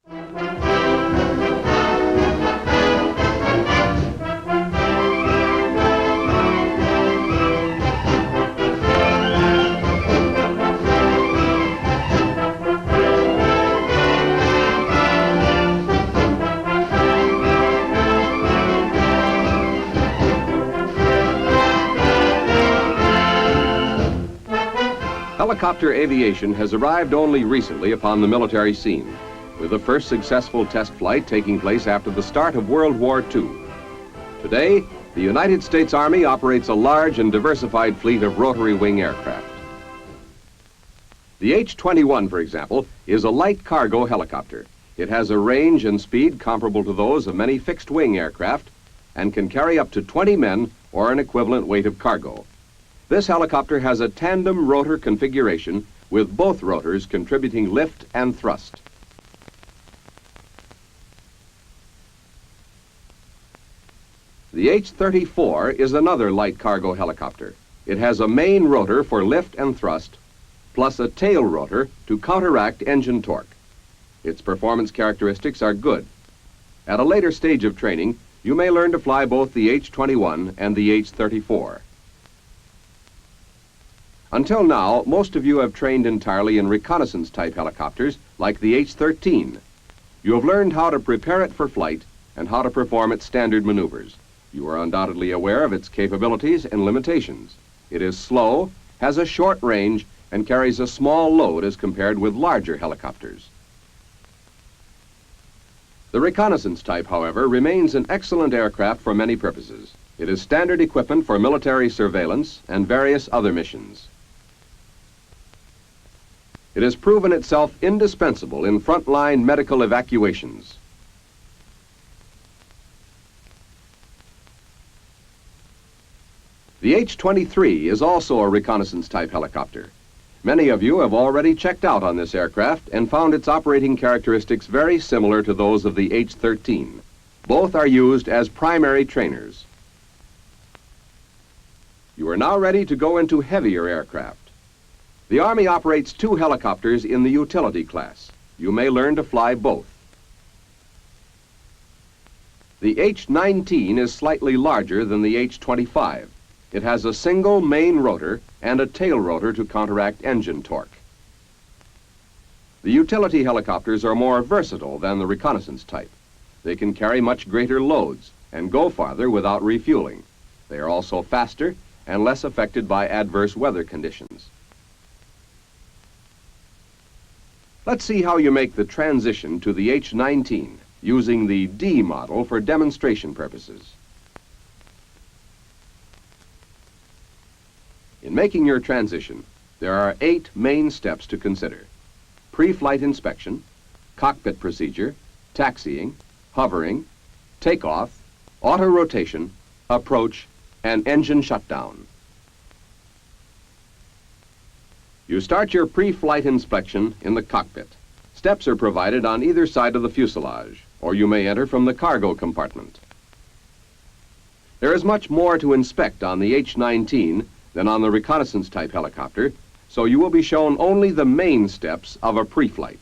Helicopter aviation has arrived only recently upon the military scene, with the first successful test flight taking place after the start of World War II. Today, the United States Army operates a large and diversified fleet of rotary wing aircraft. The H-21, for example, is a light cargo helicopter. It has a range and speed comparable to those of many fixed-wing aircraft and can carry up to 20 men or an equivalent weight of cargo. This helicopter has a tandem rotor configuration with both rotors contributing lift and thrust. The H-34 is another light cargo helicopter. It has a main rotor for lift and thrust, plus a tail rotor to counteract engine torque. Its performance characteristics are good. At a later stage of training, you may learn to fly both the H-21 and the H-34. Until now, most of you have trained entirely in reconnaissance-type helicopters like the H-13. You have learned how to prepare it for flight and how to perform its standard maneuvers. You are undoubtedly aware of its capabilities and limitations. It is slow, has a short range, and carries a small load as compared with larger helicopters. The reconnaissance type, however, remains an excellent aircraft for many purposes. It is standard equipment for military surveillance and various other missions. It has proven itself indispensable in frontline medical evacuations. The H-23 is also a reconnaissance-type helicopter. Many of you have already checked out on this aircraft and found its operating characteristics very similar to those of the H-13. Both are used as primary trainers. You are now ready to go into heavier aircraft. The Army operates 2 helicopters in the utility class. You may learn to fly both. The H-19 is slightly larger than the H-25. It has a single main rotor and a tail rotor to counteract engine torque. The utility helicopters are more versatile than the reconnaissance type. They can carry much greater loads and go farther without refueling. They are also faster and less affected by adverse weather conditions. Let's see how you make the transition to the H-19 using the D model for demonstration purposes. In making your transition, there are 8 main steps to consider: pre-flight inspection, cockpit procedure, taxiing, hovering, takeoff, auto-rotation, approach, and engine shutdown. You start your pre-flight inspection in the cockpit. Steps are provided on either side of the fuselage, or you may enter from the cargo compartment. There is much more to inspect on the H-19 than on the reconnaissance-type helicopter, so you will be shown only the main steps of a pre-flight.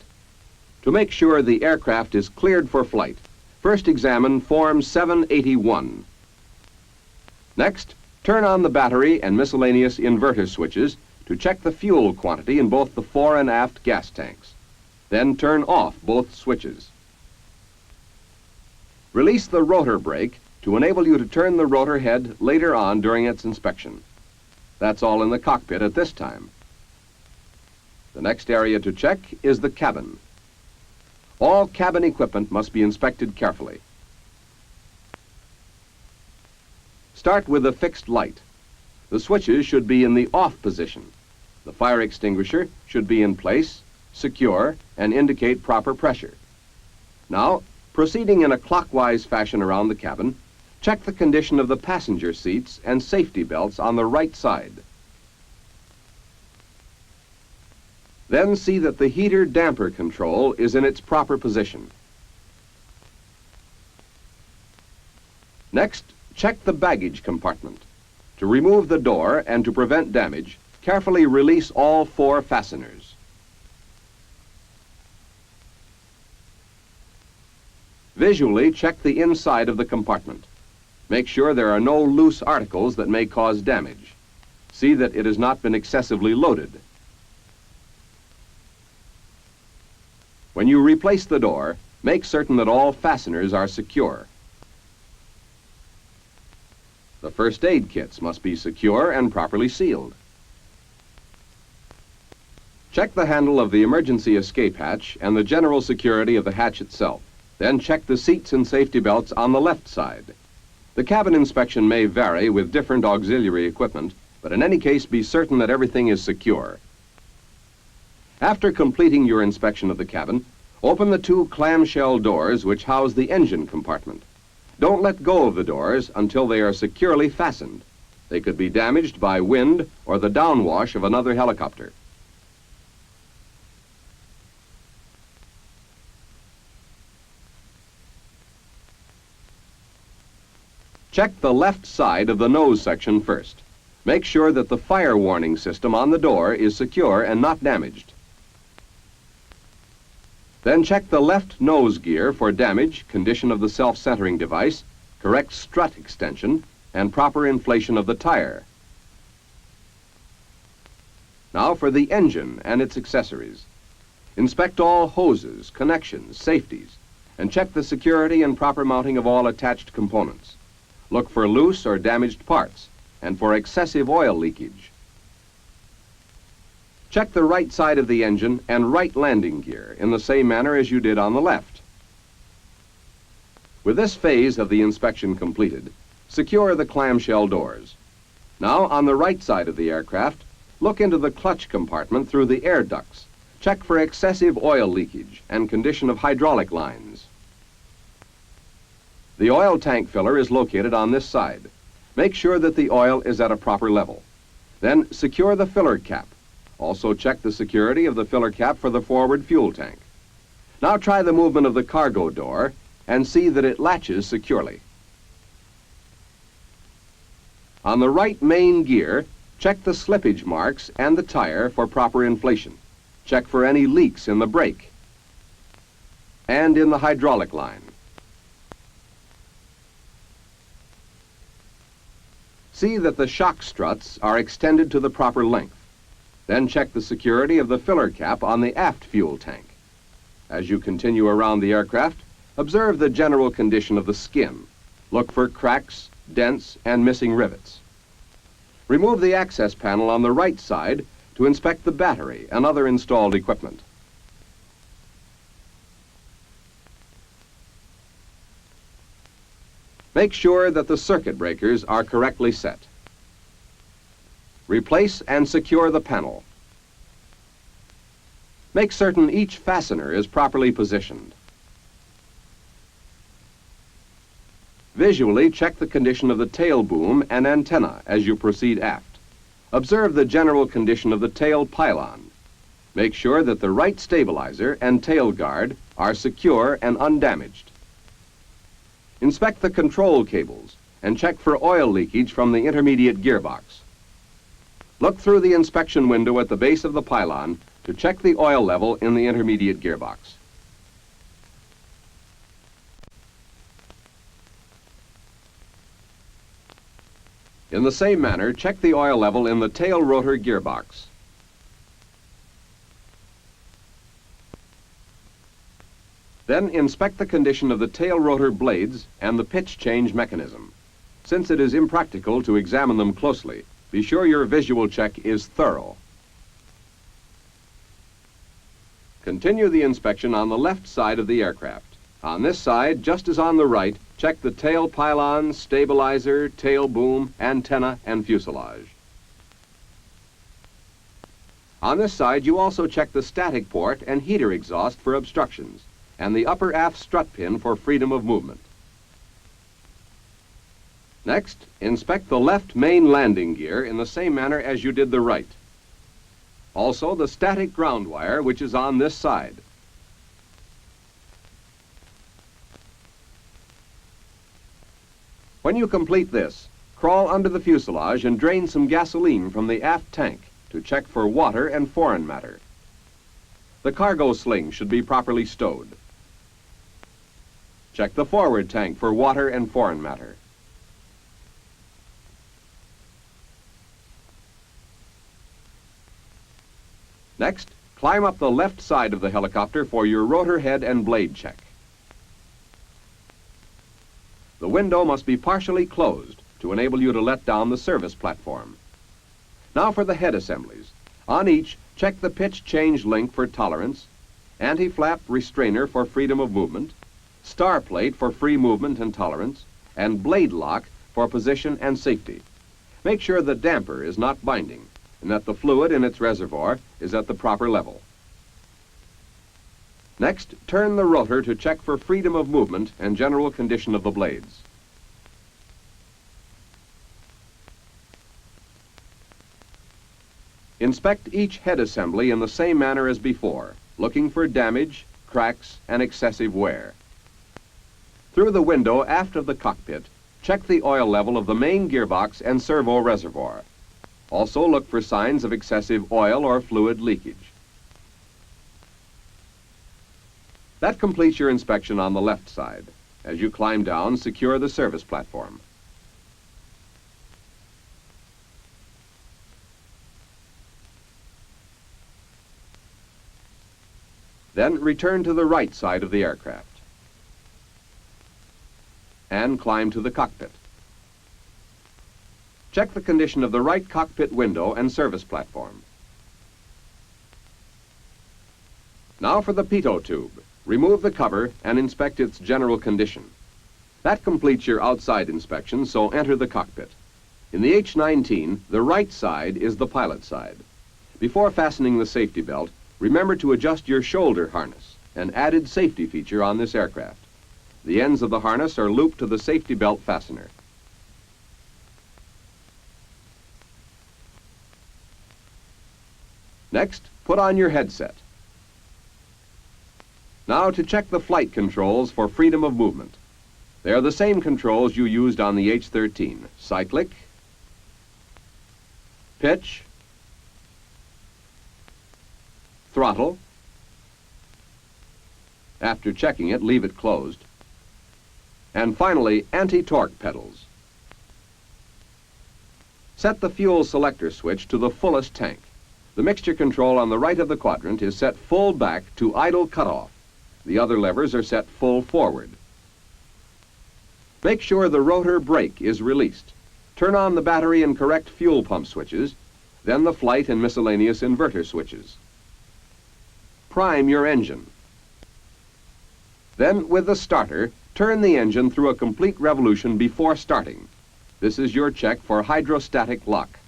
To make sure the aircraft is cleared for flight, first examine Form 781. Next, turn on the battery and miscellaneous inverter switches to check the fuel quantity in both the fore and aft gas tanks. Then turn off both switches. Release the rotor brake to enable you to turn the rotor head later on during its inspection. That's all in the cockpit at this time. The next area to check is the cabin. All cabin equipment must be inspected carefully. Start with the fixed light. The switches should be in the off position. The fire extinguisher should be in place, secure, and indicate proper pressure. Now, proceeding in a clockwise fashion around the cabin, check the condition of the passenger seats and safety belts on the right side. Then see that the heater-damper control is in its proper position. Next, check the baggage compartment. To remove the door and to prevent damage, carefully release all 4 fasteners. Visually check the inside of the compartment. Make sure there are no loose articles that may cause damage. See that it has not been excessively loaded. When you replace the door, make certain that all fasteners are secure. The first aid kits must be secure and properly sealed. Check the handle of the emergency escape hatch and the general security of the hatch itself. Then check the seats and safety belts on the left side. The cabin inspection may vary with different auxiliary equipment, but in any case be certain that everything is secure. After completing your inspection of the cabin, open the two clamshell doors which house the engine compartment. Don't let go of the doors until they are securely fastened. They could be damaged by wind or the downwash of another helicopter. Check the left side of the nose section first. Make sure that the fire warning system on the door is secure and not damaged. Then check the left nose gear for damage, condition of the self-centering device, correct strut extension, and proper inflation of the tire. Now for the engine and its accessories. Inspect all hoses, connections, safeties, and check the security and proper mounting of all attached components. Look for loose or damaged parts and for excessive oil leakage. Check the right side of the engine and right landing gear in the same manner as you did on the left. With this phase of the inspection completed, secure the clamshell doors. Now, on the right side of the aircraft, look into the clutch compartment through the air ducts. Check for excessive oil leakage and condition of hydraulic lines. The oil tank filler is located on this side. Make sure that the oil is at a proper level. Then secure the filler cap. Also check the security of the filler cap for the forward fuel tank. Now try the movement of the cargo door and see that it latches securely. On the right main gear, check the slippage marks and the tire for proper inflation. Check for any leaks in the brake and in the hydraulic line. See that the shock struts are extended to the proper length. Then check the security of the filler cap on the aft fuel tank. As you continue around the aircraft, observe the general condition of the skin. Look for cracks, dents, and missing rivets. Remove the access panel on the right side to inspect the battery and other installed equipment. Make sure that the circuit breakers are correctly set. Replace and secure the panel. Make certain each fastener is properly positioned. Visually check the condition of the tail boom and antenna as you proceed aft. Observe the general condition of the tail pylon. Make sure that the right stabilizer and tail guard are secure and undamaged. Inspect the control cables and check for oil leakage from the intermediate gearbox. Look through the inspection window at the base of the pylon to check the oil level in the intermediate gearbox. In the same manner, check the oil level in the tail rotor gearbox. Then inspect the condition of the tail rotor blades and the pitch change mechanism. Since it is impractical to examine them closely, be sure your visual check is thorough. Continue the inspection on the left side of the aircraft. On this side, just as on the right, check the tail pylon, stabilizer, tail boom, antenna, and fuselage. On this side, you also check the static port and heater exhaust for obstructions, and the upper aft strut pin for freedom of movement. Next, inspect the left main landing gear in the same manner as you did the right. Also the static ground wire, which is on this side. When you complete this, crawl under the fuselage and drain some gasoline from the aft tank to check for water and foreign matter. The cargo sling should be properly stowed. Check the forward tank for water and foreign matter. Next, climb up the left side of the helicopter for your rotor head and blade check. The window must be partially closed to enable you to let down the service platform. Now for the head assemblies. On each, check the pitch change link for tolerance, anti-flap restrainer for freedom of movement, star plate for free movement and tolerance, and blade lock for position and safety. Make sure the damper is not binding and that the fluid in its reservoir is at the proper level. Next, turn the rotor to check for freedom of movement and general condition of the blades. Inspect each head assembly in the same manner as before, looking for damage, cracks, and excessive wear. Through the window aft of the cockpit, check the oil level of the main gearbox and servo reservoir. Also look for signs of excessive oil or fluid leakage. That completes your inspection on the left side. As you climb down, secure the service platform. Then return to the right side of the aircraft and climb to the cockpit. Check the condition of the right cockpit window and service platform. Now for the pitot tube. Remove the cover and inspect its general condition. That completes your outside inspection, so enter the cockpit. In the H-19, the right side is the pilot side. Before fastening the safety belt, remember to adjust your shoulder harness, an added safety feature on this aircraft. The ends of the harness are looped to the safety belt fastener. Next, put on your headset. Now to check the flight controls for freedom of movement. They are the same controls you used on the H-13. Cyclic, pitch, throttle. After checking it, leave it closed. And finally, anti-torque pedals. Set the fuel selector switch to the fullest tank. The mixture control on the right of the quadrant is set full back to idle cutoff. The other levers are set full forward. Make sure the rotor brake is released. Turn on the battery and correct fuel pump switches, then the flight and miscellaneous inverter switches. Prime your engine. Then, with the starter, turn the engine through a complete revolution before starting. This is your check for hydrostatic lock.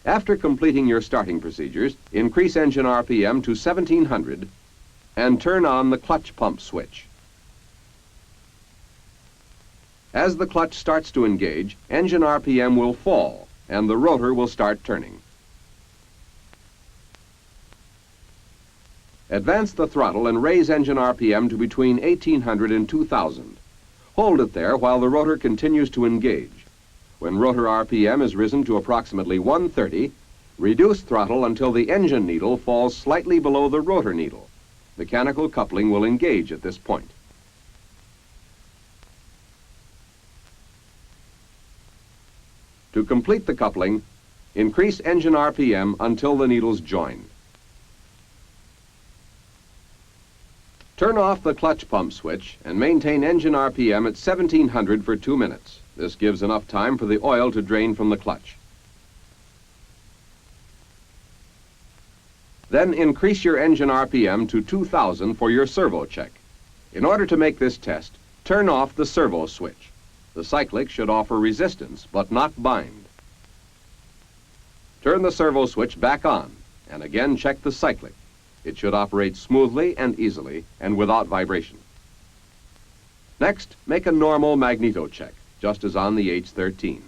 After completing your starting procedures, increase engine RPM to 1700 and turn on the clutch pump switch. As the clutch starts to engage, engine RPM will fall and the rotor will start turning. Advance the throttle and raise engine RPM to between 1800 and 2000. Hold it there while the rotor continues to engage. When rotor RPM is risen to approximately 130, reduce throttle until the engine needle falls slightly below the rotor needle. Mechanical coupling will engage at this point. To complete the coupling, increase engine RPM until the needles join. Turn off the clutch pump switch and maintain engine RPM at 1700 for 2 minutes. This gives enough time for the oil to drain from the clutch. Then increase your engine RPM to 2000 for your servo check. In order to make this test, turn off the servo switch. The cyclic should offer resistance, but not bind. Turn the servo switch back on, and again check the cyclic. It should operate smoothly and easily, and without vibration. Next, make a normal magneto check, just as on the H-13.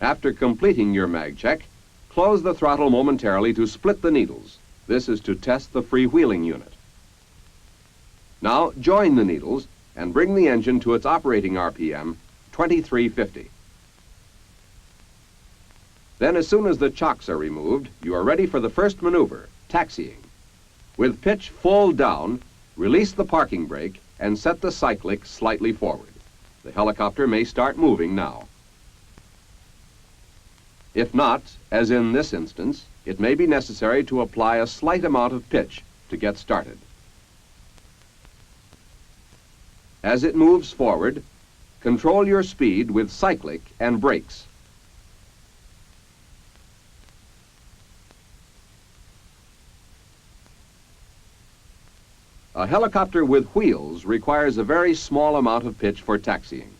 After completing your mag check, close the throttle momentarily to split the needles. This is to test the freewheeling unit. Now join the needles and bring the engine to its operating RPM, 2350. Then as soon as the chocks are removed, you are ready for the first maneuver, taxiing. With pitch full down, release the parking brake and set the cyclic slightly forward. The helicopter may start moving now. If not, as in this instance, it may be necessary to apply a slight amount of pitch to get started. As it moves forward, control your speed with cyclic and brakes. A helicopter with wheels requires a very small amount of pitch for taxiing.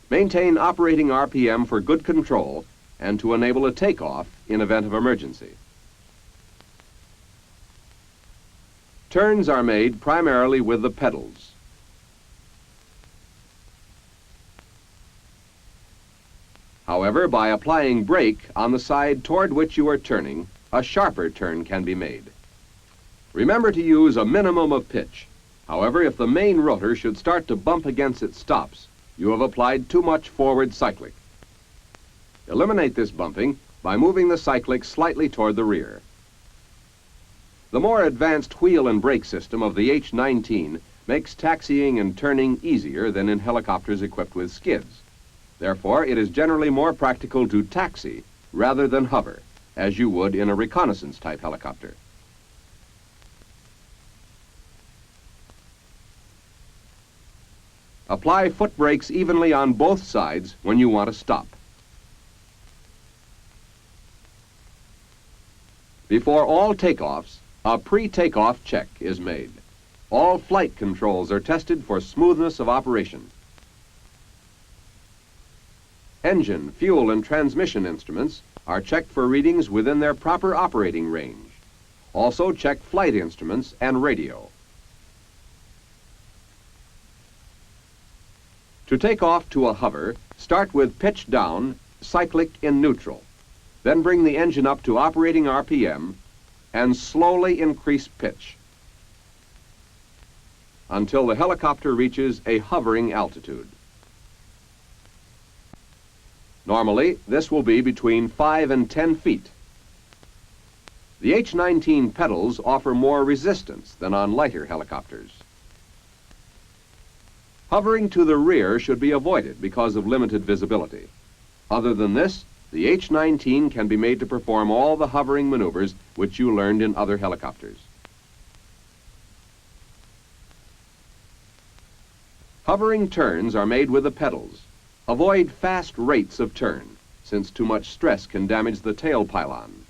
Maintain operating RPM for good control and to enable a takeoff in event of emergency. Turns are made primarily with the pedals. However, by applying brake on the side toward which you are turning, a sharper turn can be made. Remember to use a minimum of pitch. However, if the main rotor should start to bump against its stops, you have applied too much forward cyclic. Eliminate this bumping by moving the cyclic slightly toward the rear. The more advanced wheel and brake system of the H-19 makes taxiing and turning easier than in helicopters equipped with skids. Therefore, it is generally more practical to taxi rather than hover, as you would in a reconnaissance-type helicopter. Apply foot brakes evenly on both sides when you want to stop. Before all takeoffs, a pre-takeoff check is made. All flight controls are tested for smoothness of operation. Engine, fuel, and transmission instruments are checked for readings within their proper operating range. Also check flight instruments and radio. To take off to a hover, start with pitch down, cyclic in neutral. Then bring the engine up to operating RPM and slowly increase pitch until the helicopter reaches a hovering altitude. Normally, this will be between 5 and 10 feet. The H-19 pedals offer more resistance than on lighter helicopters. Hovering to the rear should be avoided because of limited visibility. Other than this, the H-19 can be made to perform all the hovering maneuvers which you learned in other helicopters. Hovering turns are made with the pedals. Avoid fast rates of turn, since too much stress can damage the tail pylon.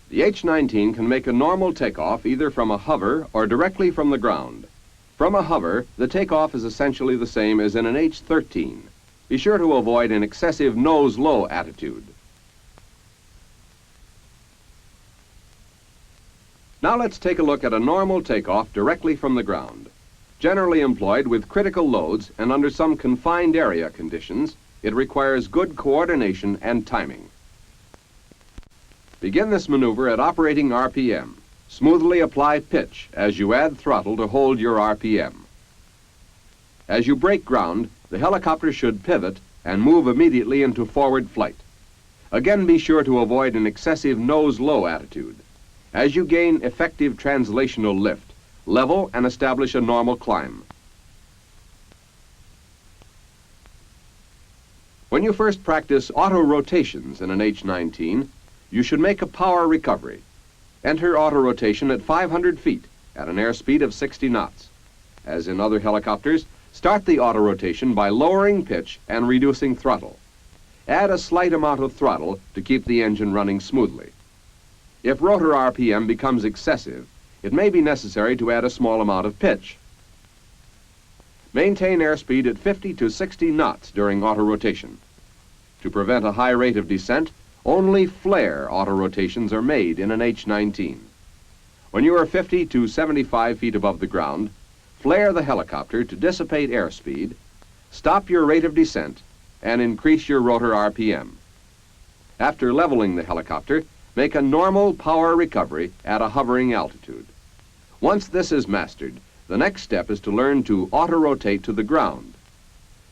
The H-19 can make a normal takeoff either from a hover or directly from the ground. From a hover, the takeoff is essentially the same as in an H-13. Be sure to avoid an excessive nose-low attitude. Now let's take a look at a normal takeoff directly from the ground. Generally employed with critical loads and under some confined area conditions, it requires good coordination and timing. Begin this maneuver at operating RPM. Smoothly apply pitch as you add throttle to hold your RPM. As you break ground, the helicopter should pivot and move immediately into forward flight. Again, be sure to avoid an excessive nose-low attitude. As you gain effective translational lift, level and establish a normal climb. When you first practice auto-rotations in an H-19, you should make a power recovery. Enter auto-rotation at 500 feet at an airspeed of 60 knots. As in other helicopters, start the auto-rotation by lowering pitch and reducing throttle. Add a slight amount of throttle to keep the engine running smoothly. If rotor RPM becomes excessive, it may be necessary to add a small amount of pitch. Maintain airspeed at 50 to 60 knots during auto-rotation. To prevent a high rate of descent, only flare auto-rotations are made in an H-19. When you are 50 to 75 feet above the ground, flare the helicopter to dissipate airspeed, stop your rate of descent, and increase your rotor RPM. After leveling the helicopter, make a normal power recovery at a hovering altitude. Once this is mastered, the next step is to learn to auto-rotate to the ground.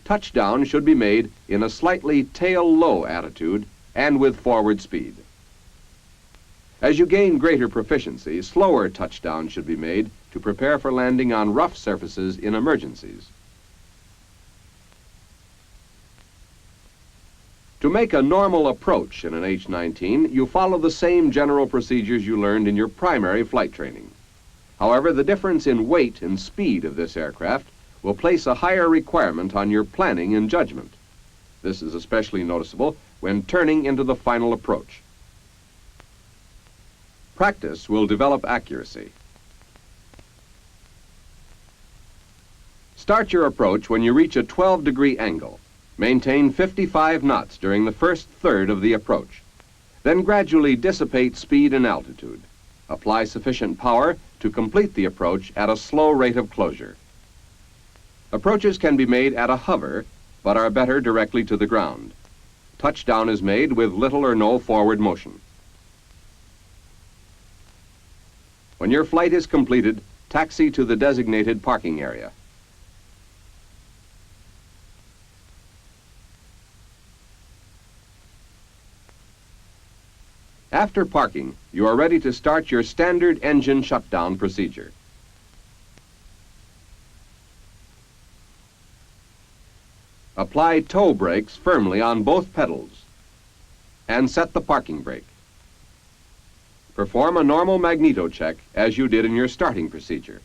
Touchdown should be made in a slightly tail-low attitude and with forward speed. As you gain greater proficiency, slower touchdowns should be made to prepare for landing on rough surfaces in emergencies. To make a normal approach in an H-19, you follow the same general procedures you learned in your primary flight training. However, the difference in weight and speed of this aircraft will place a higher requirement on your planning and judgment. This is especially noticeable when turning into the final approach. Practice will develop accuracy. Start your approach when you reach a 12-degree angle. Maintain 55 knots during the first third of the approach. Then gradually dissipate speed and altitude. Apply sufficient power to complete the approach at a slow rate of closure. Approaches can be made at a hover, but are better directly to the ground. Touchdown is made with little or no forward motion. When your flight is completed, taxi to the designated parking area. After parking, you are ready to start your standard engine shutdown procedure. Apply toe brakes firmly on both pedals and set the parking brake. Perform a normal magneto check as you did in your starting procedure.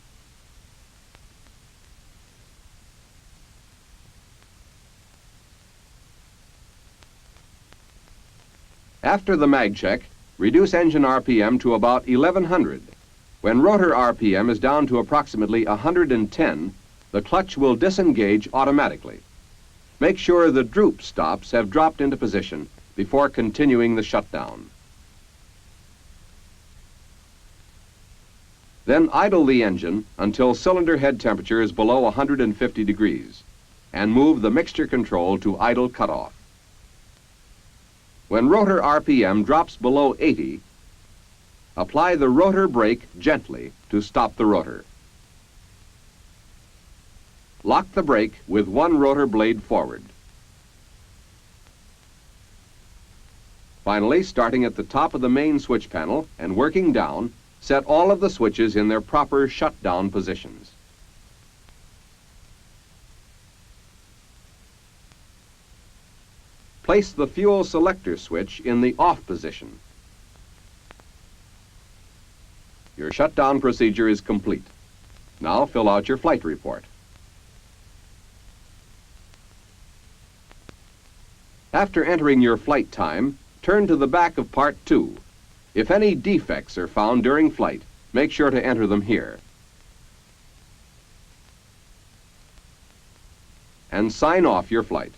After the mag check, reduce engine RPM to about 1100. When rotor RPM is down to approximately 110, the clutch will disengage automatically. Make sure the droop stops have dropped into position before continuing the shutdown. Then idle the engine until cylinder head temperature is below 150 degrees and move the mixture control to idle cutoff. When rotor RPM drops below 80, apply the rotor brake gently to stop the rotor. Lock the brake with one rotor blade forward. Finally, starting at the top of the main switch panel and working down, set all of the switches in their proper shutdown positions. Place the fuel selector switch in the off position. Your shutdown procedure is complete. Now fill out your flight report. After entering your flight time, turn to the back of Part II. If any defects are found during flight, make sure to enter them here. And sign off your flight.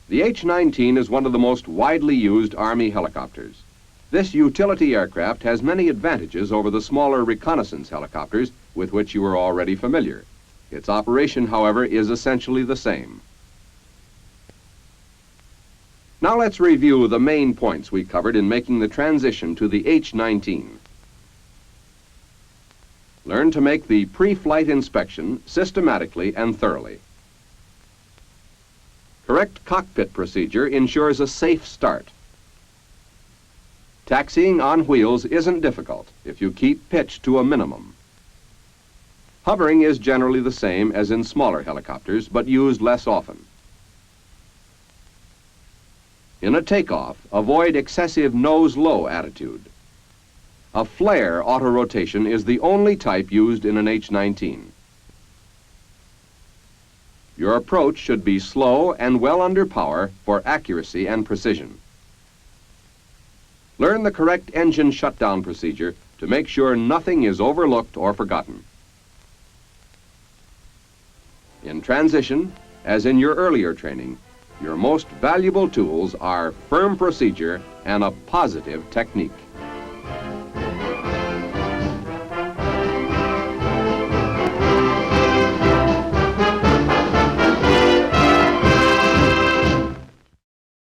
The H-19 is one of the most widely used Army helicopters. This utility aircraft has many advantages over the smaller reconnaissance helicopters with which you are already familiar. Its operation, however, is essentially the same. Now let's review the main points we covered in making the transition to the H-19. Learn to make the pre-flight inspection systematically and thoroughly. Correct cockpit procedure ensures a safe start. Taxiing on wheels isn't difficult if you keep pitch to a minimum. Hovering is generally the same as in smaller helicopters, but used less often. In a takeoff, avoid excessive nose-low attitude. A flare auto-rotation is the only type used in an H-19. Your approach should be slow and well under power for accuracy and precision. Learn the correct engine shutdown procedure to make sure nothing is overlooked or forgotten. In transition, as in your earlier training, your most valuable tools are firm procedure and a positive technique.